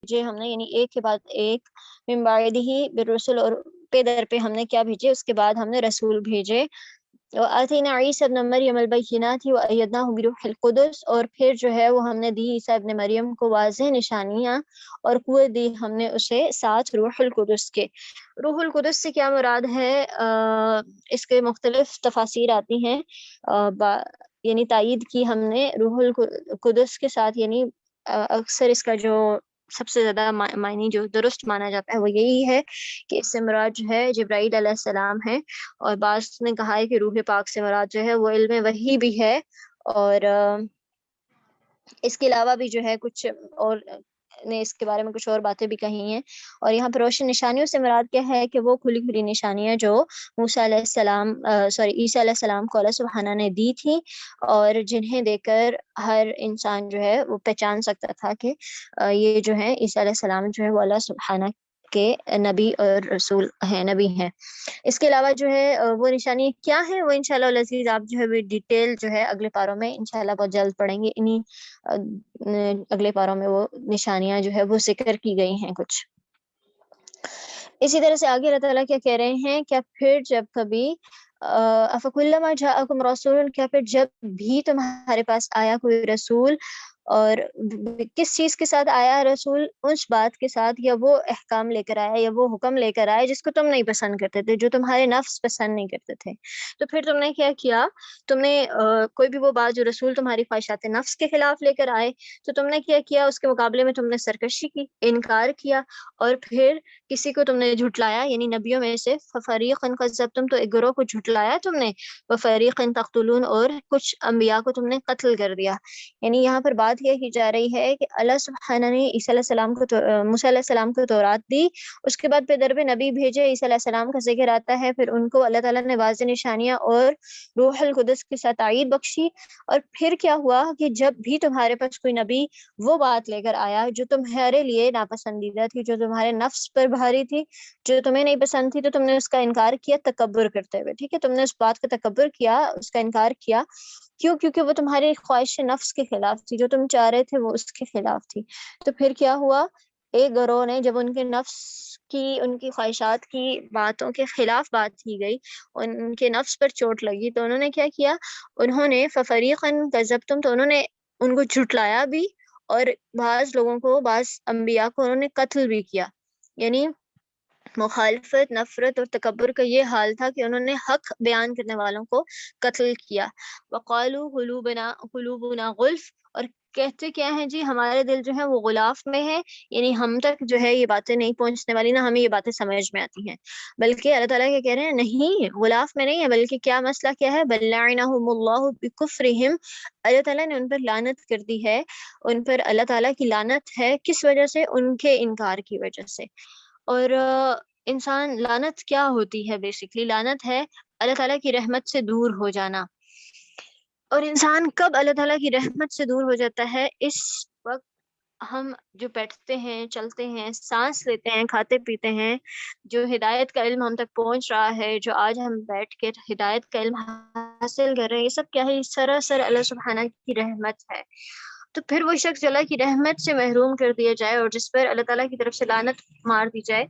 بھیجے ہم نے، یعنی ایک کے بعد ایک، من بعدہ بالرسل، اور پہ در پہ ہم نے کیا بھیجے، اس کے بعد ہم نے رسول بھیجے. وآتینا عیسی ابن مریم البینات وأیدناہ بروح القدس، اور پھر جو ہے وہ ہم نے دی عیسیٰ ابن مریم کو واضح نشانیاں اور قوت دی ہم نے اسے ساتھ روح القدس کے. روح القدس سے کیا مراد ہے؟ اس کے مختلف تفاسیر آتی ہیں. یعنی تائید کی ہم نے روح القدس کے ساتھ، یعنی اکثر اس کا جو سب سے زیادہ معنی جو درست مانا جاتا ہے وہ یہی ہے کہ اس سے مراد جو ہے جبرائیل علیہ السلام ہے، اور بعض نے کہا ہے کہ روح پاک سے مراد جو ہے وہ علم وحی بھی ہے، اور اس کے علاوہ بھی جو ہے کچھ اور نے اس کے بارے میں کچھ اور باتیں بھی کہی ہیں. اور یہاں پر روشن نشانیوں سے مراد کیا ہے کہ وہ کھلی کھلی نشانیاں جو موسیٰ علیہ السلام عیسیٰ علیہ السلام کو اللہ سبحانہ نے دی تھی، اور جنہیں دیکھ کر ہر انسان جو ہے وہ پہچان سکتا تھا کہ یہ جو ہے عیسیٰ علیہ السلام جو ہے وہ اللہ سبحانہ کے نبی اور رسول ہیں، نبی ہیں. اس کے علاوہ جو ہے وہ نشانی کیا ہے، وہ انشاءاللہ العزیز آپ جو ہے ڈیٹیل جو ہے اگلے پاروں میں انشاءاللہ بہت جلد پڑھیں گے. انہی اگلے پاروں میں وہ نشانیاں جو ہے وہ ذکر کی گئی ہیں کچھ. اسی طرح سے آگے اللہ تعالیٰ کیا کہہ رہے ہیں، کیا پھر جب کبھی افکلما جاءکم رسول، کیا پھر جب بھی تمہارے پاس آیا کوئی رسول، اور کس چیز کے ساتھ آیا رسول؟ اس بات کے ساتھ، یا وہ احکام لے کر آیا، یا وہ حکم لے کر آیا جس کو تم نہیں پسند کرتے تھے، جو تمہارے نفس پسند نہیں کرتے تھے. تو پھر تم نے کیا کیا؟ تم نے کوئی بھی وہ بات جو رسول تمہاری خواہشات نفس کے خلاف لے کر آئے تو تم نے کیا کیا؟ اس کے مقابلے میں تم نے سرکشی کی، انکار کیا، اور پھر کسی کو تم نے جھٹلایا، یعنی نبیوں میں سے فریقا کذبتم، تو ایک گروہ کو جھٹلایا تم نے، وفریقا تقتلون، اور کچھ انبیاء کو تم نے قتل کر دیا. یعنی یہاں پر بات یہ کی جا رہی ہے کہ اللہ سبحانہ نے عیسیٰ علیہ السلام کو موسیٰ علیہ السلام کو تورات دی، اس کے بعد پہ در پہ نبی بھیجے، عیسیٰ علیہ السلام کا ذکر آتا ہے، پھر ان کو اللہ تعالیٰ نے واضح نشانیاں اور روح القدس کے ساتھ تائید بخشی. اور پھر کیا ہوا کہ جب بھی تمہارے پاس کوئی نبی وہ بات لے کر آیا جو تمہارے لیے ناپسندیدہ تھی، جو تمہارے نفس پر بھاری تھی، جو تمہیں نہیں پسند تھی، تو تم نے اس کا انکار کیا تکبر کرتے ہوئے. ٹھیک ہے، تم نے اس بات کا تکبر کیا، اس کا انکار کیا. کیوں؟ کیونکہ وہ تمہاری خواہش نفس کے خلاف تھی، جو تم چاہ رہے تھے وہ اس کے خلاف تھی. تو پھر کیا ہوا؟ ایک گروہ نے جب ان کے نفس کی، ان کی خواہشات کی باتوں کے خلاف بات کی گئی، ان کے نفس پر چوٹ لگی، تو انہوں نے کیا کیا؟ انہوں نے ففریقا کذبتم، تو انہوں نے ان کو جھٹلایا بھی، اور بعض لوگوں کو، بعض انبیاء کو انہوں نے قتل بھی کیا. یعنی مخالفت، نفرت اور تکبر کا یہ حال تھا کہ انہوں نے حق بیان کرنے والوں کو قتل کیا. وقالوا قلوبنا غلف، اور کہتے کیا ہیں جی، ہمارے دل جو ہے وہ غلاف میں ہے، یعنی ہم تک جو ہے یہ باتیں نہیں پہنچنے والی، نہ ہمیں یہ باتیں سمجھ میں آتی ہیں. بلکہ اللہ تعالیٰ کیا کہہ رہے ہیں، نہیں، غلاف میں نہیں ہے، بلکہ کیا مسئلہ کیا ہے؟ بل لعنہم اللہ بکفرہم، اللہ تعالیٰ نے ان پر لعنت کر دی ہے، ان پر اللہ تعالیٰ کی لعنت ہے. کس وجہ سے؟ ان کے انکار کی وجہ سے. اور انسان، لعنت کیا ہوتی ہے؟ بیسکلی لعنت ہے اللہ تعالیٰ کی رحمت سے دور ہو جانا. اور انسان کب اللہ تعالیٰ کی رحمت سے دور ہو جاتا ہے؟ اس وقت ہم جو بیٹھتے ہیں، چلتے ہیں، سانس لیتے ہیں، کھاتے پیتے ہیں، جو ہدایت کا علم ہم تک پہنچ رہا ہے، جو آج ہم بیٹھ کے ہدایت کا علم حاصل کر رہے ہیں، یہ سب کیا ہے؟ یہ سراسر اللہ سبحانہ کی رحمت ہے. تو پھر وہ شخص جو اللہ کی رحمت سے محروم کر دیا جائے اور جس پر اللہ تعالیٰ کی طرف سے لعنت مار دی جائے،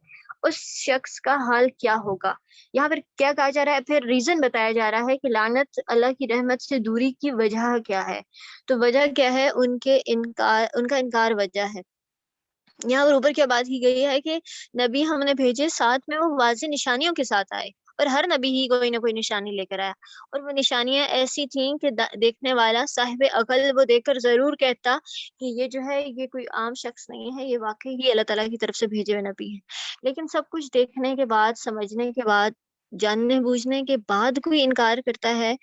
اس شخص کا حال کیا ہوگا؟ یہاں پر کیا کہا جا رہا ہے؟ پھر ریزن بتایا جا رہا ہے کہ لعنت، اللہ کی رحمت سے دوری کی وجہ کیا ہے. تو وجہ کیا ہے؟ ان کا انکار وجہ ہے. یہاں پر اوپر کیا بات کی گئی ہے کہ نبی ہم نے بھیجے، ساتھ میں وہ واضح نشانیوں کے ساتھ آئے، اور ہر نبی ہی کوئی نہ کوئی نشانی لے کر آیا، اور وہ نشانیاں ایسی تھیں کہ دیکھنے والا صاحب عقل وہ دیکھ کر ضرور کہتا کہ یہ جو ہے یہ کوئی عام شخص نہیں ہے، یہ واقعی ہی اللہ تعالیٰ کی طرف سے بھیجے ہوئے نبی ہیں. لیکن سب کچھ دیکھنے کے بعد، سمجھنے کے بعد، جاننے بوجھنے کے بعد کوئی انکار کرتا ہے،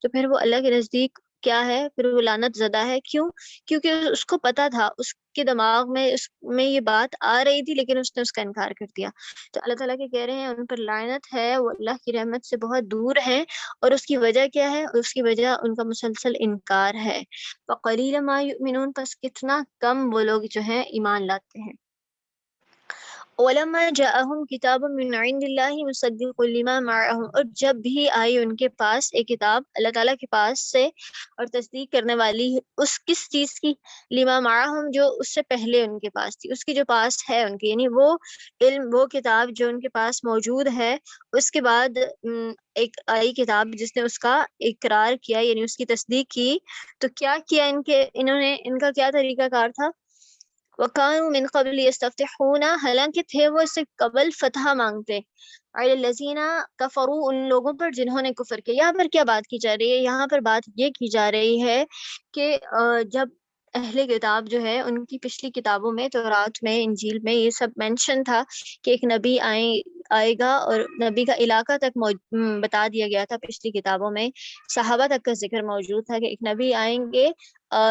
تو پھر وہ اللہ کے نزدیک کیا ہے؟ پھر وہ لعنت زدہ ہے. کیوں؟ کیونکہ اس کو پتا تھا، اس کے دماغ میں، اس میں یہ بات آ رہی تھی، لیکن اس نے اس کا انکار کر دیا. تو اللہ تعالیٰ کے کہہ رہے ہیں ان پر لعنت ہے، وہ اللہ کی رحمت سے بہت دور ہیں. اور اس کی وجہ کیا ہے؟ اس کی وجہ ان کا مسلسل انکار ہے. وَقَلِيلًا مَا يُؤْمِنُونَ، پس کتنا کم وہ لوگ جو ہیں ایمان لاتے ہیں. وَلَمَّا جَاءَهُمْ كِتَابٌ مِّنْ عِندِ اللَّهِ مُصَدِّقٌ لِمَا مَعَهُمْ، اور جب بھی آئی ان کے پاس ایک کتاب اللہ تعالیٰ کے پاس سے اور تصدیق کرنے والی اس کس چیز کی، لِمَا مَعَهُمْ جو اس سے پہلے ان کے پاس تھی، اس کی جو پاس ہے ان کی، یعنی وہ علم وہ کتاب جو ان کے پاس موجود ہے، اس کے بعد ایک آئی کتاب جس نے اس کا اقرار کیا یعنی اس کی تصدیق کی، تو کیا کیا انہوں نے ان کا کیا طریقہ کار تھا؟ وَكَانُوا مِن قَبْلِ يَسْتَفْتِحُونَ، حالانکہ تھے وہ اس سے قبل فتح مانگتے، عَلَى الَّذِينَ كَفَرُوا، ان لوگوں پر جنہوں نے کفر کیا۔ یہاں پر کیا بات کی جا رہی ہے؟ یہاں پر بات یہ کی جا رہی ہے کہ جب اہل کتاب جو ہے ان کی پچھلی کتابوں میں، تورات میں، انجیل میں یہ سب مینشن تھا کہ ایک نبی آئے گا، اور نبی کا علاقہ تک بتا دیا گیا تھا پچھلی کتابوں میں، صحابہ تک کا ذکر موجود تھا کہ ایک نبی آئیں گے،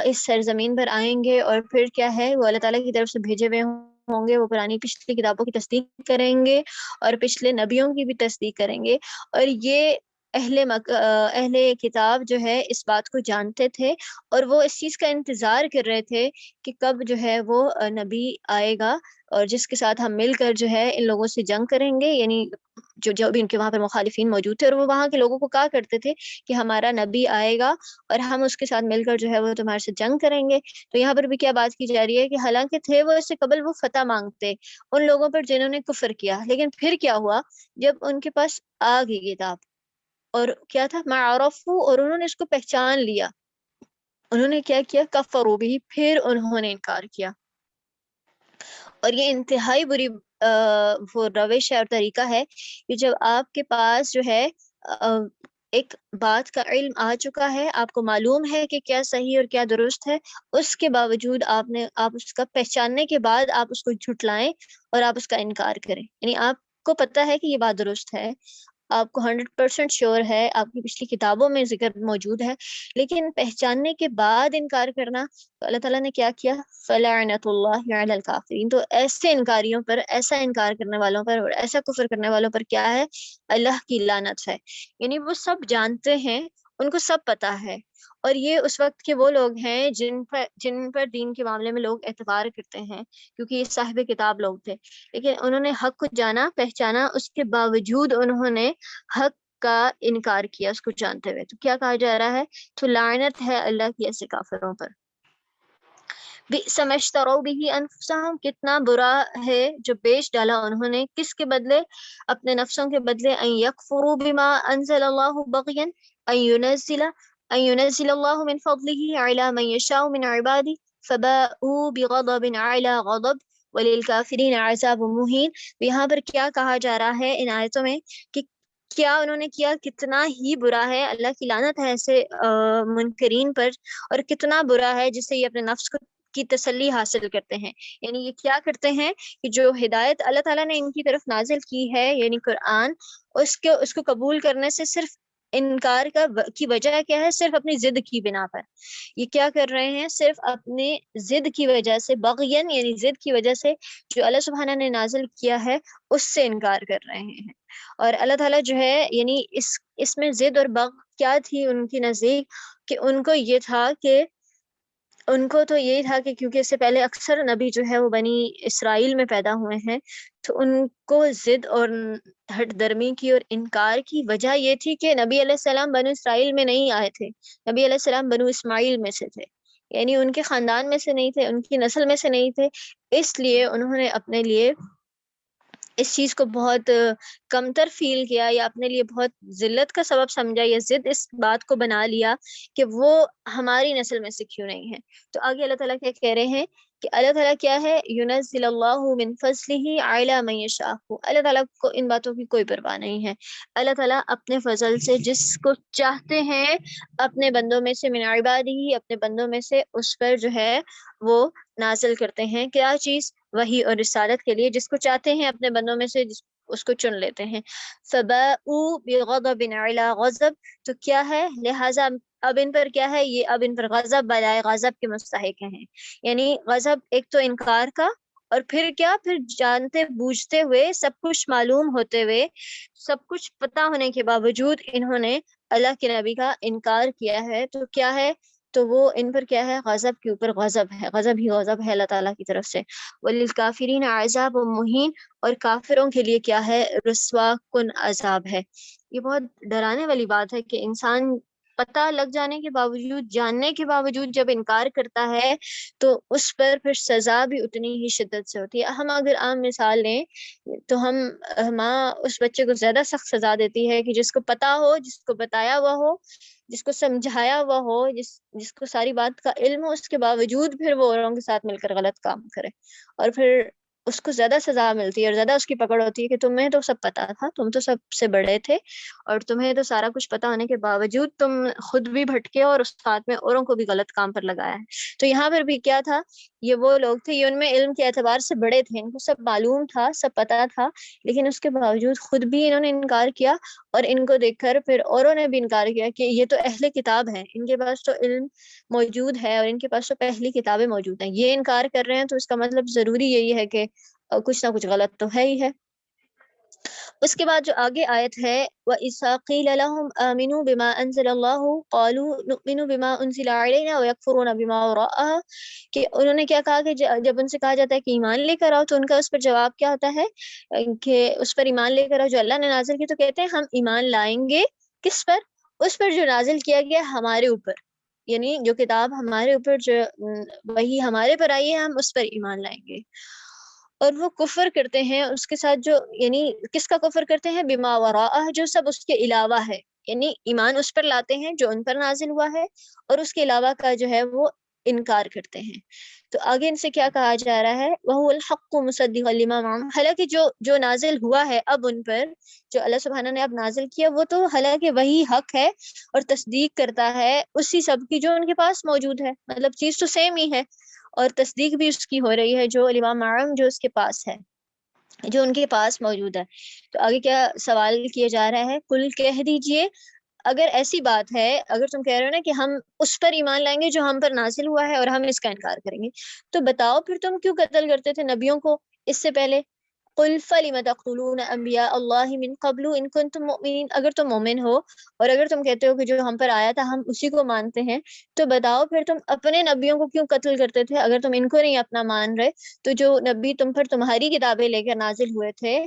اس سرزمین پر آئیں گے، اور پھر کیا ہے وہ اللہ تعالیٰ کی طرف سے بھیجے ہوئے ہوں گے، وہ پرانی پچھلی کتابوں کی تصدیق کریں گے اور پچھلے نبیوں کی بھی تصدیق کریں گے، اور یہ اہل کتاب جو ہے اس بات کو جانتے تھے، اور وہ اس چیز کا انتظار کر رہے تھے کہ کب جو ہے وہ نبی آئے گا، اور جس کے ساتھ ہم مل کر جو ہے ان لوگوں سے جنگ کریں گے، یعنی جو بھی ان کے وہاں پر مخالفین موجود تھے، اور وہ وہاں کے لوگوں کو کہا کرتے تھے کہ ہمارا نبی آئے گا اور ہم اس کے ساتھ مل کر جو ہے وہ تمہارے سے جنگ کریں گے۔ تو یہاں پر بھی کیا بات کی جا رہی ہے کہ حالانکہ تھے وہ اس سے قبل وہ فتح مانگتے ان لوگوں پر جنہوں نے کفر کیا، لیکن پھر کیا ہوا؟ جب ان کے پاس آ گئی کتاب، اور کیا تھا؟ معرفو، اور انہوں نے اس کو پہچان لیا، انہوں نے کیا کیا؟ کفروا بھی، پھر انہوں نے انکار کیا، اور یہ انتہائی بری وہ روش ہے اور طریقہ ہے کہ جب آپ کے پاس جو ہے ایک بات کا علم آ چکا ہے، آپ کو معلوم ہے کہ کیا صحیح اور کیا درست ہے، اس کے باوجود آپ اس کا پہچاننے کے بعد آپ اس کو جھٹلائیں اور آپ اس کا انکار کریں، یعنی آپ کو پتہ ہے کہ یہ بات درست ہے، آپ کو 100% شیور ہے، آپ کی پچھلی کتابوں میں ذکر موجود ہے، لیکن پہچاننے کے بعد انکار کرنا، تو اللہ تعالیٰ نے کیا کیا؟ فَلَعْنَةُ اللَّهِ عَلَى الْكَافِرِينَ، تو ایسے انکاریوں پر، ایسا انکار کرنے والوں پر اور ایسا کفر کرنے والوں پر کیا ہے؟ اللہ کی لعنت ہے، یعنی وہ سب جانتے ہیں، ان کو سب پتہ ہے، اور یہ اس وقت کے وہ لوگ ہیں جن پر دین کے معاملے میں لوگ اعتبار کرتے ہیں، کیونکہ یہ صاحب کتاب لوگ تھے، لیکن انہوں نے حق کو جانا، پہچانا، اس کے باوجود انہوں نے حق کا انکار کیا اس کو جانتے ہوئے، تو کیا کہا جا رہا ہے؟ تو لعنت ہے اللہ کی ایسے کافروں پر۔ بئس ما اشتروا به انفسهم، کتنا برا ہے جو بیچ ڈالا انہوں نے، کس کے بدلے؟ اپنے نفسوں کے بدلے، ان یکفروا بما انزل اللہ بغیا، ان ينزل اللہ من فضله على من يشاء من عباده فباءوا بغضب على غضب وللکافرین عذاب مہین۔ یہاں پر کیا کہا جا رہا ہے ان آیتوں میں کہ کیا انہوں نے کیا؟ کتنا ہی برا ہے، اللہ کی لعنت ہے ایسے منکرین پر، اور کتنا برا ہے جس سے یہ اپنے نفس کی تسلی حاصل کرتے ہیں، یعنی یہ کیا کرتے ہیں کہ جو ہدایت اللہ تعالیٰ نے ان کی طرف نازل کی ہے یعنی قرآن، اس کو قبول کرنے سے صرف انکار کی وجہ کیا ہے؟ صرف اپنی ضد کی بنا پر یہ کیا کر رہے ہیں؟ صرف اپنی ضد کی وجہ سے، بغین یعنی ضد کی وجہ سے جو اللہ سبحانہ نے نازل کیا ہے اس سے انکار کر رہے ہیں، اور اللہ تعالیٰ جو ہے یعنی اس میں ضد اور بغ کیا تھی ان کی نزدیک؟ کہ ان کو یہ تھا کہ ان کو تو یہی تھا کہ کیونکہ اس سے پہلے اکثر نبی جو ہے وہ بنی اسرائیل میں پیدا ہوئے ہیں، تو ان کو ضد اور ہٹ درمی کی اور انکار کی وجہ یہ تھی کہ نبی علیہ السلام بنو اسرائیل میں نہیں آئے تھے، نبی علیہ السلام بنو اسماعیل میں سے تھے، یعنی ان کے خاندان میں سے نہیں تھے، ان کی نسل میں سے نہیں تھے، اس لیے انہوں نے اپنے لیے اس چیز کو بہت کمتر فیل کیا، یا اپنے لیے بہت ذلت کا سبب سمجھا، یا ضد اس بات کو بنا لیا کہ وہ ہماری نسل میں سے کیوں نہیں ہے۔ تو آگے اللہ تعالیٰ کیا کہہ رہے ہیں کہ اللہ تعالیٰ کیا ہے؟ ينزل اللہ من فضلہ علی من یشاء، اللہ تعالیٰ کو ان باتوں کی کوئی پرواہ نہیں ہے، اللہ تعالیٰ اپنے فضل سے جس کو چاہتے ہیں اپنے بندوں میں سے، من عبادہ، اپنے بندوں میں سے، اس پر جو ہے وہ نازل کرتے ہیں کیا چیز؟ وحی اور رسالت کے لیے، جس کو چاہتے ہیں اپنے بندوں میں سے اس کو چن لیتے ہیں۔ فباءوا بغضب علی غضب، تو کیا ہے؟ لہٰذا اب ان پر کیا ہے؟ یہ اب ان پر غضب بلائے غضب کے مستحق ہیں، یعنی غضب ایک تو انکار کا، اور پھر کیا؟ پھر جانتے بوجھتے ہوئے، سب کچھ معلوم ہوتے ہوئے، سب کچھ پتہ ہونے کے باوجود انہوں نے اللہ کے نبی کا انکار کیا ہے، تو کیا ہے؟ تو وہ ان پر کیا ہے، غضب کے اوپر غضب ہے، غضب ہی غضب ہے اللہ تعالیٰ کی طرف سے. وللکافرین عذاب مہین، اور کافروں کے لیے کیا ہے، رسوا کن عذاب ہے. یہ بہت ڈرانے والی بات ہے کہ انسان پتہ لگ جانے کے باوجود، جاننے کے باوجود جب انکار کرتا ہے تو اس پر پھر سزا بھی اتنی ہی شدت سے ہوتی ہے. ہم اگر عام مثال لیں تو ماں اس بچے کو زیادہ سخت سزا دیتی ہے کہ جس کو پتا ہو، جس کو بتایا ہوا ہو، جس کو سمجھایا ہوا ہو، جس کو ساری بات کا علم ہو، اس کے باوجود پھر وہ اوروں کے ساتھ مل کر غلط کام کرے، اور پھر اس کو زیادہ سزا ملتی ہے اور زیادہ اس کی پکڑ ہوتی ہے کہ تمہیں تو سب پتا تھا، تم تو سب سے بڑے تھے، اور تمہیں تو سارا کچھ پتا ہونے کے باوجود تم خود بھی بھٹکے اور اس ساتھ میں اوروں کو بھی غلط کام پر لگایا ہے. تو یہاں پر بھی کیا تھا، یہ وہ لوگ تھے، یہ ان میں علم کے اعتبار سے بڑے تھے، ان کو سب معلوم تھا، سب پتا تھا، لیکن اس کے باوجود خود بھی انہوں نے انکار کیا، اور ان کو دیکھ کر پھر اوروں نے بھی انکار کیا کہ یہ تو اہل کتاب ہیں، ان کے پاس تو علم موجود ہے اور ان کے پاس تو پہلی کتابیں موجود ہیں، یہ انکار کر رہے ہیں تو اس کا مطلب ضروری یہی ہے کہ کچھ نہ کچھ غلط تو ہے ہی ہے. اس کے بعد جو آگے آیت ہے، وَإِذَا قِيلَ لَهُمْ آمِنُوا بِمَا أَنزَلَ اللَّهُ قَالُوا نُؤْمِنُ بِمَا أُنزِلَ عَلَيْنَا وَيَكْفُرُونَ بِمَا وَرَاءَهُ، کہ انہوں نے کیا کہا کہ جب ان سے کہا جاتا ہے کہ ایمان لے کر آؤ تو ان کا اس پر جواب کیا ہوتا ہے کہ اس پر ایمان لے کر آؤ جو اللہ نے نازل کی، تو کہتے ہیں ہم ایمان لائیں گے کس پر، اس پر جو نازل کیا گیا ہمارے اوپر، یعنی جو کتاب ہمارے اوپر، جو وہی ہمارے پر آئی ہے، ہم اس پر ایمان لائیں گے. اور وہ کفر کرتے ہیں اس کے ساتھ، جو یعنی کس کا کفر کرتے ہیں، بما وراءہ، جو سب اس کے علاوہ ہے، یعنی ایمان اس پر لاتے ہیں جو ان پر نازل ہوا ہے، اور اس کے علاوہ کا جو ہے وہ انکار کرتے ہیں. تو آگے ان سے کیا کہا جا رہا ہے، وَهُوَ الْحَقُّ مُصَدِّقًا لِمَا مَعَهُمْ، حالانکہ جو نازل ہوا ہے اب ان پر، جو اللہ سبحانہ نے اب نازل کیا، وہ تو حالانکہ وہی حق ہے اور تصدیق کرتا ہے اسی سب کی جو ان کے پاس موجود ہے، مطلب چیز تو سیم ہی ہے، اور تصدیق بھی اس کی ہو رہی ہے جو لما معہم، جو اس کے پاس ہے، جو ان کے پاس موجود ہے. تو آگے کیا سوال کیا جا رہا ہے، کل کہہ دیجئے اگر ایسی بات ہے، اگر تم کہہ رہے ہو نا کہ ہم اس پر ایمان لائیں گے جو ہم پر نازل ہوا ہے اور ہم اس کا انکار کریں گے، تو بتاؤ پھر تم کیوں قتل کرتے تھے نبیوں کو اس سے پہلے. قل فلم تقتلون انبیاء اللہ من قبل ان کنتم مؤمنین، اگر تم مومن ہو اور اگر تم کہتے ہو کہ جو ہم پر آیا تھا ہم اسی کو مانتے ہیں، تو بتاؤ پھر تم اپنے نبیوں کو کیوں قتل کرتے تھے. اگر تم ان کو نہیں اپنا مان رہے تو جو نبی تم پر تمہاری کتابیں لے کر نازل ہوئے تھے،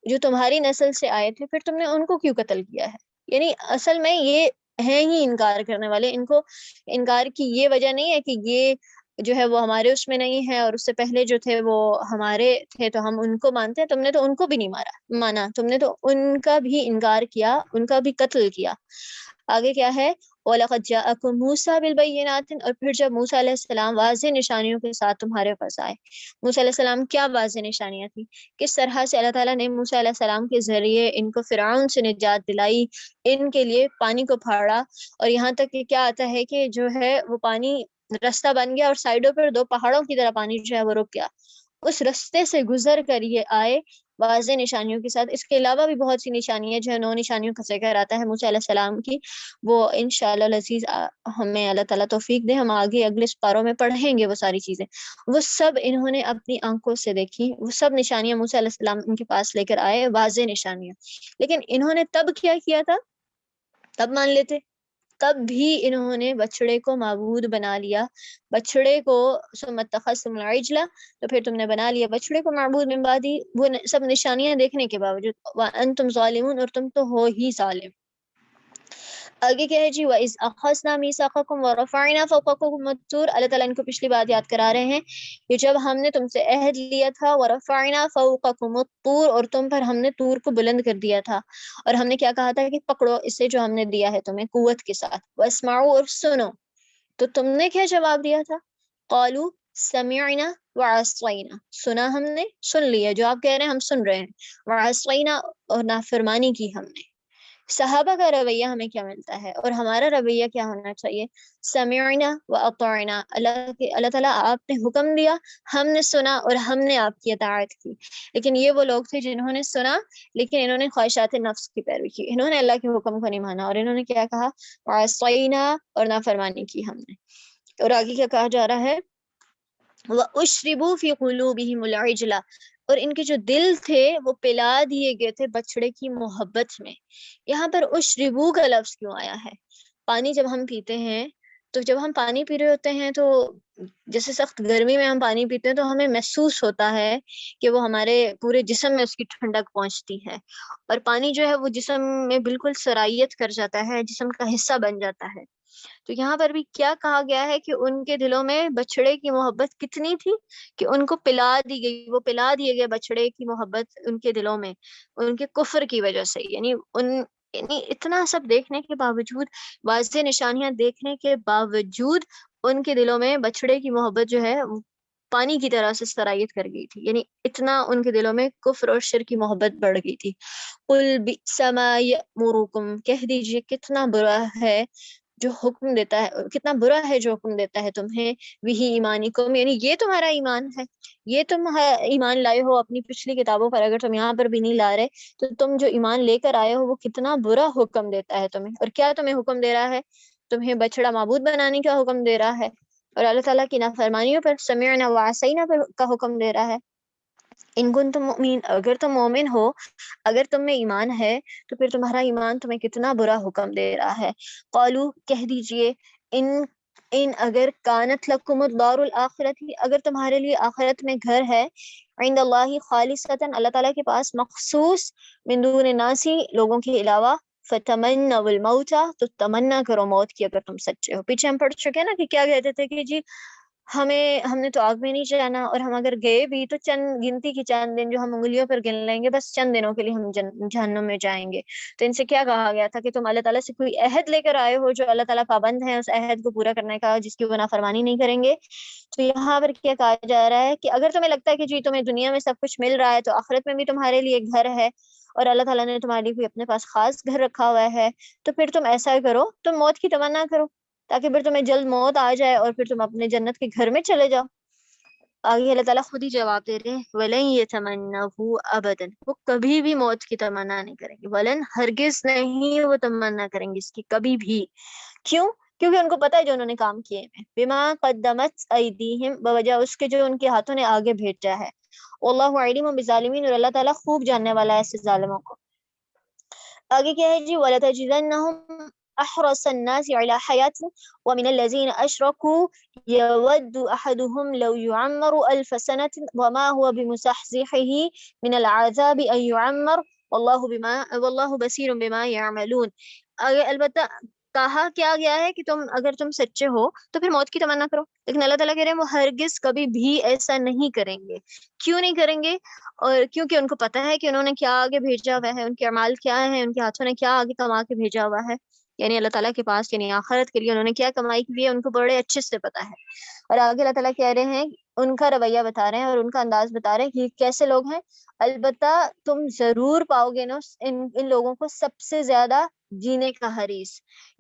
جو تمہاری نسل سے آئے تھے، پھر تم نے ان کو کیوں قتل کیا ہے. یعنی اصل میں یہ ہیں ہی انکار کرنے والے، ان کو انکار کی یہ وجہ نہیں ہے کہ یہ جو ہے وہ ہمارے اس میں نہیں ہے اور اس سے پہلے جو تھے وہ ہمارے تھے تو ہم ان کو مانتے ہیں. تم نے تو ان کو بھی نہیں مانا، تم نے تو ان کا بھی انکار کیا، ان کا بھی قتل کیا. آگے کیا ہے، وَلَقَدْ جَاءَكُم مُوسَىٰ بِالْبَيِّنَاتِ، اور پھر جب موسیٰ علیہ السلام واضح نشانیوں کے ساتھ تمہارے پاس آئے. موسیٰ علیہ السلام کیا واضح نشانیاں تھیں، کس طرح سے اللہ تعالیٰ نے موسیٰ علیہ السلام کے ذریعے ان کو فرعون سے نجات دلائی، ان کے لیے پانی کو پھاڑا، اور یہاں تک کہ کیا آتا ہے کہ جو ہے وہ پانی رستہ بن گیا اور سائڈوں پر دو پہاڑوں کی طرح پانی جو ہے وہ رک گیا. اس رستے سے گزر کر یہ آئے واضح نشانیوں کے ساتھ. اس کے علاوہ بھی بہت سی نشانیاں جو ہے 9 نشانیوں کا ذکر آتا ہے موسیٰ علیہ السلام کی، وہ انشاءاللہ العزیز ہمیں اللہ تعالیٰ توفیق دے، ہم آگے اگلے پاروں میں پڑھیں گے وہ ساری چیزیں. وہ سب انہوں نے اپنی آنکھوں سے دیکھی، وہ سب نشانیاں موسیٰ علیہ السلام ان کے پاس لے کر آئے، واضح نشانیاں. لیکن انہوں نے تب کیا کیا تھا، تب مان لیتے، تب بھی انہوں نے بچڑے کو معبود بنا لیا. بچڑے کو ثم اتخذتم العجل، تو پھر تم نے بنا لیا بچڑے کو معبود من بعدی، وہ سب نشانیاں دیکھنے کے باوجود. وانتم ظالمون، اور تم تو ہو ہی ظالم. آگے کیا ہے جی، وَإِذْ أَخَذْنَا مِيثَاقَكُمْ وَرَفَعْنَا فَوْقَكُمُ الطُّورَ، اللہ تعالیٰ ان کو پچھلی بات یاد کرا رہے ہیں کہ جب ہم نے تم سے عہد لیا تھا، وَرَفَعْنَا فَوْقَكُمُ الطُّورَ، اور تم پر ہم نے طور کو بلند کر دیا تھا، اور ہم نے کیا کہا تھا کہ پکڑو اسے جو ہم نے دیا ہے تمہیں قوت کے ساتھ. وَاسْمَعُوا، اور سنو. تو تم نے کیا جواب دیا تھا، قَالُوا سَمِعْنَا وَعَصَيْنَا، سنا ہم نے، سن لیا جو آپ کہہ رہے ہیں ہم سن رہے ہیں، وَعَصَيْنَا، اور نافرمانی کی ہم نے. صحابہ کا رویہ ہمیں کیا ملتا ہے اور ہمارا رویہ کیا ہونا چاہیے، سمعنا واطعنا، اللہ تعالیٰ آپ نے حکم دیا، ہم نے سنا اور ہم نے آپ کی اطاعت کی. لیکن یہ وہ لوگ تھے جنہوں نے سنا لیکن انہوں نے خواہشات نفس کی پیروی کی، انہوں نے اللہ کے حکم کو نہیں مانا، اور انہوں نے کیا کہا، وعصینا، اور نافرمانی کی ہم نے. اور آگے کیا کہا جا رہا ہے، وَأُشْرِبُوا فِي قُلُوبِهِمُ الْعِجْلَ، اور ان کے جو دل تھے وہ پلا دیے گئے تھے بچڑے کی محبت میں. یہاں پر اشربو کا لفظ کیوں آیا ہے، پانی جب ہم پیتے ہیں تو جب ہم پانی پی رہے ہوتے ہیں تو جیسے سخت گرمی میں ہم پانی پیتے ہیں تو ہمیں محسوس ہوتا ہے کہ وہ ہمارے پورے جسم میں اس کی ٹھنڈک پہنچتی ہے، اور پانی جو ہے وہ جسم میں بالکل سرائیت کر جاتا ہے، جسم کا حصہ بن جاتا ہے۔ تو یہاں پر بھی کیا کہا گیا ہے کہ ان کے دلوں میں بچڑے کی محبت کتنی تھی کہ ان کو پلا دی گئی، وہ پلا دیے گئے بچڑے کی محبت ان کے دلوں میں، ان کے کفر کی وجہ سے، یعنی اتنا سب دیکھنے کے باوجود، واضح نشانیاں دیکھنے کے باوجود ان کے دلوں میں بچڑے کی محبت جو ہے وہ پانی کی طرح سے سرایت کر گئی تھی، یعنی اتنا ان کے دلوں میں کفر اور شرک کی محبت بڑھ گئی تھی۔ قل بئس ما یأمرکم، کہہ دیجئے کتنا برا ہے جو حکم دیتا ہے، کتنا برا ہے جو حکم دیتا ہے تمہیں، وہی ایمانکم، یعنی یہ تمہارا ایمان ہے، یہ تم ایمان لائے ہو اپنی پچھلی کتابوں پر، اگر تم یہاں پر بھی نہیں لا رہے تو تم جو ایمان لے کر آئے ہو وہ کتنا برا حکم دیتا ہے تمہیں، اور کیا تمہیں حکم دے رہا ہے؟ تمہیں بچڑا معبود بنانے کا حکم دے رہا ہے، اور اللہ تعالیٰ کی نافرمانیوں پر سمعنا وعصینا کا حکم دے رہا ہے۔ ان کنتم مؤمنین، اگر تم مومن ہو، اگر تم میں ایمان ہے تو پھر تمہارا ایمان تمہیں کتنا برا حکم دے رہا ہے۔ قالو، کہہ دیجئے، ان اگر کانت لکم الدار الاخرۃ، اگر تمہارے لیے آخرت میں گھر ہے، عند اللہ خالصۃ، اللہ تعالیٰ کے پاس مخصوص، من دون الناس، لوگوں کے علاوہ، فتمنوا الموت، تو تمنا کرو موت کی اگر تم سچے ہو۔ پیچھے ہم پڑھ چکے نا کہ کیا کہتے تھے کہ جی ہم نے تو آگ میں نہیں جانا، اور ہم اگر گئے بھی تو چند گنتی کی چند دن جو ہم انگلیوں پر گن لیں گے، بس چند دنوں کے لیے ہم جہنم میں جائیں گے۔ تو ان سے کیا کہا گیا تھا کہ تم اللہ تعالیٰ سے کوئی عہد لے کر آئے ہو جو اللہ تعالیٰ پابند ہے اس عہد کو پورا کرنے کا، جس کی وہ نافرمانی نہیں کریں گے۔ تو یہاں پر کیا کہا جا رہا ہے کہ اگر تمہیں لگتا ہے کہ جی تمہیں دنیا میں سب کچھ مل رہا ہے تو آخرت میں بھی تمہارے لیے گھر ہے، اور اللہ تعالیٰ نے تمہارے لیے اپنے پاس خاص گھر رکھا ہوا ہے، تو پھر تم ایسا کرو، تم موت کی تمنا کرو تاکہ پھر تمہیں جلد موت آ جائے اور پھر تم اپنے جنت کے گھر میں چلے جاؤ۔ آگے اللہ تعالیٰ خود ہی جواب دے رہے ہیں، وَلَن يَتَمَنَّهُ أَبَدًا، وہ کبھی بھی موت کی تمنا نہیں کریں گے، ولن ہرگز نہیں وہ تمنا کریں گے اس کی کبھی بھی۔ کیوں؟ کیونکہ ان کو پتہ ہے جو انہوں نے کام کیے ہیں، بما قدمت ایدیہم، بوجہ اس کے جو ان کے ہاتھوں نے آگے بھیجا ہے، واللہ علیم بالظالمین، اور اللہ تعالیٰ خوب جاننے والا ہے ایسے ظالموں کو۔ آگے کیا ہے جی، وَلَتَجِدَنَّهُمْ أَحْرَصَ النَّاسِ عَلَى حَيَاةٍ وَمِنَ الَّذِينَ أَشْرَكُوا يَوَدُّ أَحَدُهُمْ لَوْ يُعَمَّرُ أَلْفَ سَنَةٍ وَمَا هُوَ بِمُزَحْزِحِهِ مِنَ الْعَذَابِ أَن يُعَمَّرَ وَاللَّهُ بَصِيرٌ بِمَا يَعْمَلُونَ۔ آگے البتہ کہا کیا گیا ہے کہ اگر تم سچے ہو تو پھر موت کی تمنا کرو، لیکن اللہ تعالیٰ کہہ رہے ہیں وہ ہرگز کبھی بھی ایسا نہیں کریں گے۔ کیوں نہیں کریں گے؟ اور کیونکہ ان کو پتا ہے کہ انہوں نے کیا آگے بھیجا ہوا ہے، ان کے اعمال کیا ہیں، ان کے ہاتھوں نے کیا آگے کما کے بھیجا ہوا ہے، یعنی اللہ تعالیٰ کے پاس، یعنی آخرت کے لیے انہوں نے کیا کمائی کی ہے ان کو بڑے اچھے سے پتا ہے۔ اور آگے اللہ تعالیٰ کہہ رہے ہیں، ان کا رویہ بتا رہے ہیں اور ان کا انداز بتا رہے ہیں کہ کیسے لوگ ہیں۔ البتہ تم ضرور پاؤ گے نا ان لوگوں کو سب سے زیادہ جینے کا حریص،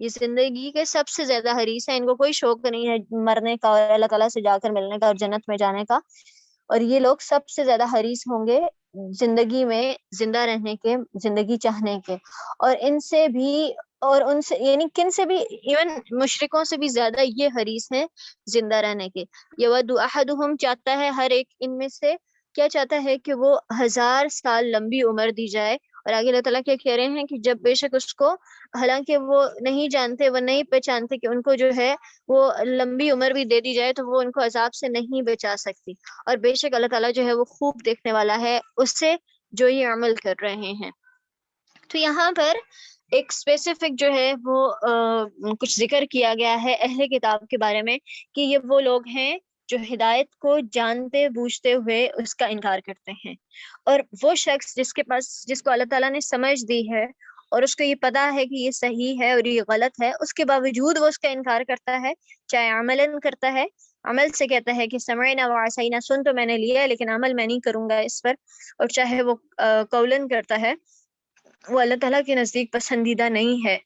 یہ زندگی کے سب سے زیادہ حریص ہے، ان کو کوئی شوق نہیں ہے مرنے کا اور اللہ تعالیٰ سے جا کر ملنے کا اور جنت میں جانے کا، اور یہ لوگ سب سے زیادہ حریص ہوں گے زندگی میں زندہ رہنے کے، زندگی چاہنے کے، اور ان سے بھی، اور ان سے یعنی کن سے بھی، ایون مشرکوں سے بھی زیادہ یہ حریص ہیں زندہ رہنے کے۔ یود احدہم، چاہتا ہے ہر ایک ان میں سے، کیا چاہتا ہے کہ وہ 1000 سال لمبی عمر دی جائے۔ اور آگے اللہ تعالیٰ کیا کہہ رہے ہیں کہ جب بے شک اس کو، حالانکہ وہ نہیں جانتے، وہ نہیں پہچانتے کہ ان کو جو ہے وہ لمبی عمر بھی دے دی جائے تو وہ ان کو عذاب سے نہیں بچا سکتی، اور بے شک اللہ تعالیٰ جو ہے وہ خوب دیکھنے والا ہے اس سے جو یہ عمل کر رہے ہیں۔ تو یہاں پر ایک اسپیسیفک جو ہے وہ کچھ ذکر کیا گیا ہے اہل کتاب کے بارے میں کہ یہ وہ لوگ ہیں جو ہدایت کو جانتے بوجھتے ہوئے اس کا انکار کرتے ہیں، اور وہ شخص جس کو اللہ تعالیٰ نے سمجھ دی ہے اور اس کو یہ پتا ہے کہ یہ صحیح ہے اور یہ غلط ہے، اس کے باوجود وہ اس کا انکار کرتا ہے، چاہے عملاً کرتا ہے، عمل سے کہتا ہے کہ سمعنا وعصینا، سن تو میں نے لیا ہے لیکن عمل میں نہیں کروں گا اس پر، اور چاہے وہ قولاً کرتا ہے، وہ اللہ تعالیٰ کے نزدیک پسندیدہ نہیں ہے۔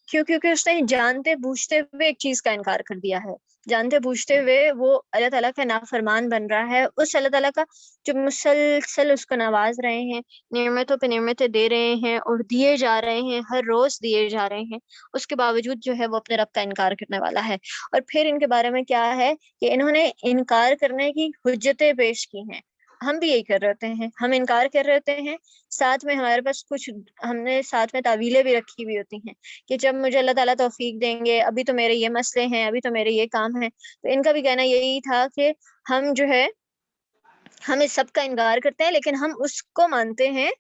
کیونکہ اس نے جانتے بوجھتے ہوئے ایک چیز کا انکار کر دیا ہے، جانتے بوجھتے ہوئے وہ اللہ تعالیٰ کا نافرمان بن رہا ہے، اس اللہ تعالیٰ کا جو مسلسل اس کو نواز رہے ہیں، نعمتوں پہ نعمتیں دے رہے ہیں اور دیے جا رہے ہیں، ہر روز دیے جا رہے ہیں، اس کے باوجود جو ہے وہ اپنے رب کا انکار کرنے والا ہے۔ اور پھر ان کے بارے میں کیا ہے کہ انہوں نے انکار کرنے کی حجتیں پیش کی ہیں، ہم بھی یہی کر رہے ہوتے ہیں، ہم انکار کر رہے ہوتے ہیں، ساتھ میں ہمارے پاس کچھ ہم نے ساتھ میں تعویلیں بھی رکھی ہوئی ہوتی ہیں کہ جب مجھے اللہ تعالیٰ توفیق دیں گے، ابھی تو میرے یہ مسئلے ہیں، ابھی تو میرے یہ کام ہیں. تو ان کا بھی کہنا یہی تھا کہ ہم جو ہے ہم اس سب کا انکار کرتے ہیں، لیکن ہم اس کو مانتے ہیں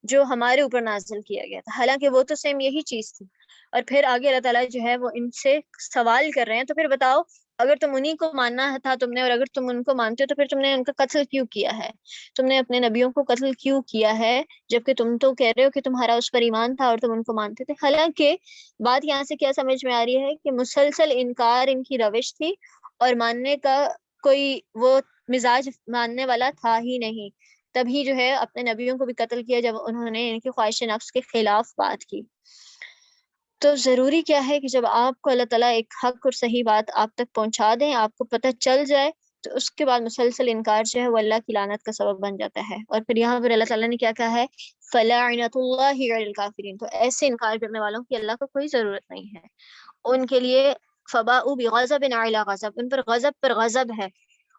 جو ہمارے اوپر نازل کیا گیا تھا، حالانکہ وہ تو سیم یہی چیز تھی. اور پھر آگے اللہ تعالیٰ جو ہے وہ ان سے سوال کر رہے ہیں، تو پھر بتاؤ اگر تم انہی کو ماننا تھا تم نے، اور اگر تم ان کو مانتے ہو تو پھر تم نے ان کا قتل کیوں کیا ہے؟ تم نے اپنے نبیوں کو قتل کیوں کیا ہے، جبکہ تم تو کہہ رہے ہو کہ تمہارا اس پر ایمان تھا اور تم ان کو مانتے تھے. حالانکہ بات یہاں سے کیا سمجھ میں آ رہی ہے کہ مسلسل انکار ان کی روش تھی، اور ماننے کا کوئی وہ مزاج ماننے والا تھا ہی نہیں. تبھی جو ہے اپنے نبیوں کو بھی قتل کیا جب انہوں نے ان کی خواہش نفس کے خلاف بات کی. تو ضروری کیا ہے کہ جب آپ کو اللہ تعالیٰ ایک حق اور صحیح بات آپ تک پہنچا دیں، آپ کو پتہ چل جائے، تو اس کے بعد مسلسل انکار جو ہے وہ اللہ کی لعنت کا سبب بن جاتا ہے. اور پھر یہاں پر اللہ تعالیٰ نے کیا کہا ہے؟ فَلَعْنَةُ اللَّهِ عَلَى الْكَافِرِينَ. تو ایسے انکار کرنے والوں کی اللہ کو کوئی ضرورت نہیں ہے. ان کے لیے فَبَاءُوا بِغَضَبٍ عَلَىٰ غَضَبٍ، ان پر غضب پر غضب ہے.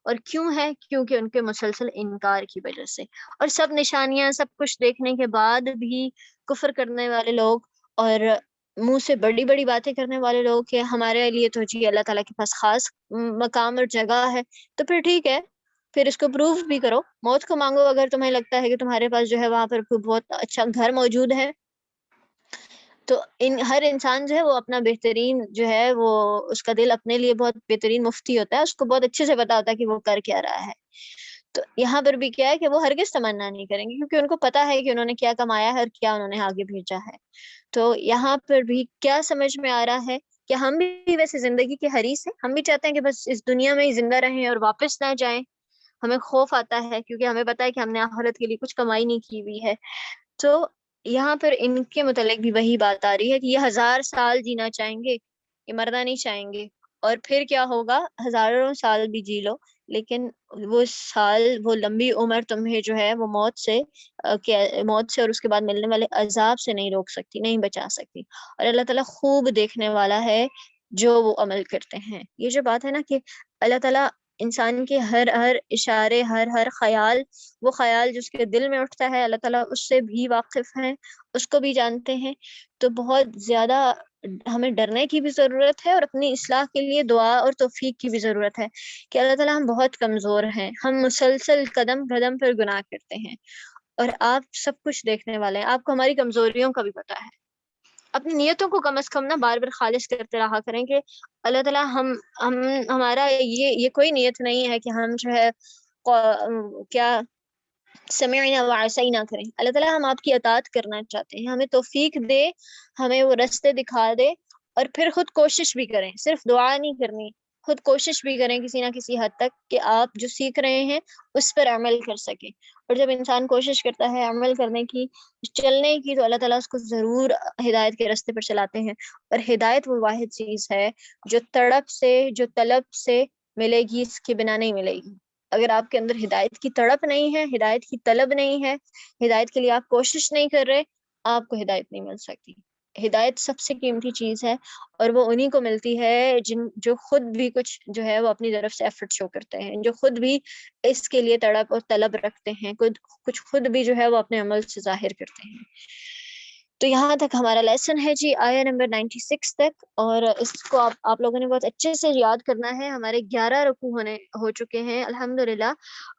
اور کیوں ہے؟ کیونکہ ان کے مسلسل انکار کی وجہ سے. اور سب نشانیاں سب کچھ دیکھنے کے بعد بھی کفر کرنے والے لوگ اور منہ سے بڑی بڑی باتیں کرنے والے لوگ کہ ہمارے لیے تو جی اللہ تعالیٰ کے پاس خاص مقام اور جگہ ہے. تو پھر ٹھیک ہے، پھر اس کو پروف بھی کرو، موت کو مانگو اگر تمہیں لگتا ہے کہ تمہارے پاس جو ہے وہاں پر کوئی بہت اچھا گھر موجود ہے. تو ہر انسان جو ہے وہ اپنا بہترین جو ہے وہ اس کا دل اپنے لیے بہت بہترین مفتی ہوتا ہے، اس کو بہت اچھے سے پتا ہوتا ہے کہ وہ کر کیا رہا ہے. تو یہاں پر بھی کیا ہے کہ وہ ہرگز تمنا نہیں کریں گے، کیونکہ ان کو پتا ہے کہ انہوں نے کیا کمایا ہے اور کیا انہوں نے آگے بھیجا ہے. تو یہاں پر بھی کیا سمجھ میں آ رہا ہے کہ ہم بھی ویسے زندگی کے حریص ہیں، ہم بھی چاہتے ہیں کہ بس اس دنیا میں ہی زندہ رہیں اور واپس نہ جائیں. ہمیں خوف آتا ہے کیونکہ ہمیں پتا ہے کہ ہم نے آخرت کے لیے کچھ کمائی نہیں کی ہوئی ہے. تو یہاں پر ان کے متعلق بھی وہی بات آ رہی ہے کہ یہ 1000 سال جینا چاہیں گے، یہ مرنا نہیں چاہیں گے. اور پھر کیا ہوگا؟ ہزاروں سال بھی جی لو، لیکن وہ سال، وہ لمبی عمر تمہیں جو ہے وہ موت سے اور اس کے بعد ملنے والے عذاب سے نہیں روک سکتی، نہیں بچا سکتی. اور اللہ تعالیٰ خوب دیکھنے والا ہے جو وہ عمل کرتے ہیں. یہ جو بات ہے نا کہ اللہ تعالیٰ انسان کے ہر ہر اشارے، ہر خیال، وہ خیال جو اس کے دل میں اٹھتا ہے، اللہ تعالیٰ اس سے بھی واقف ہیں، اس کو بھی جانتے ہیں. تو بہت زیادہ ہمیں ڈرنے کی بھی ضرورت ہے، اور اپنی اصلاح کے لیے دعا اور توفیق کی بھی ضرورت ہے کہ اللہ تعالیٰ ہم بہت کمزور ہیں، ہم مسلسل قدم قدم پر گناہ کرتے ہیں، اور آپ سب کچھ دیکھنے والے ہیں، آپ کو ہماری کمزوریوں کا بھی پتہ ہے. اپنی نیتوں کو کم از کم نا بار بار خالص کرتے رہا کریں کہ اللہ تعالیٰ ہم ہمارا یہ کوئی نیت نہیں ہے کہ ہم جو ہے کیا سمعنا وعصینا کریں. اللہ تعالیٰ ہم آپ کی اطاعت کرنا چاہتے ہیں، ہمیں توفیق دے، ہمیں وہ رستے دکھا دے، اور پھر خود کوشش بھی کریں، صرف دعا نہیں کرنی، خود کوشش بھی کریں کسی نہ کسی حد تک کہ آپ جو سیکھ رہے ہیں اس پر عمل کر سکیں. اور جب انسان کوشش کرتا ہے عمل کرنے کی، چلنے کی، تو اللہ تعالیٰ اس کو ضرور ہدایت کے راستے پر چلاتے ہیں. اور ہدایت وہ واحد چیز ہے جو تڑپ سے، جو طلب سے ملے گی، اس کے بنا نہیں ملے گی. اگر آپ کے اندر ہدایت کی تڑپ نہیں ہے، ہدایت کی طلب نہیں ہے، ہدایت کے لیے آپ کوشش نہیں کر رہے، آپ کو ہدایت نہیں مل سکتی. ہدایت سب سے قیمتی چیز ہے، اور وہ انہی کو ملتی ہے جو خود بھی کچھ جو ہے وہ اپنی طرف سے ایفرٹ شو کرتے ہیں، جو خود بھی اس کے لیے تڑپ اور طلب رکھتے ہیں، کچھ خود بھی جو ہے وہ اپنے عمل سے ظاہر کرتے ہیں. تو یہاں تک ہمارا لیسن ہے جی، آیا نمبر 96 تک، اور اس کو آپ لوگوں نے بہت اچھے سے یاد کرنا ہے. ہمارے 11 رکوع ہو چکے ہیں الحمدللہ.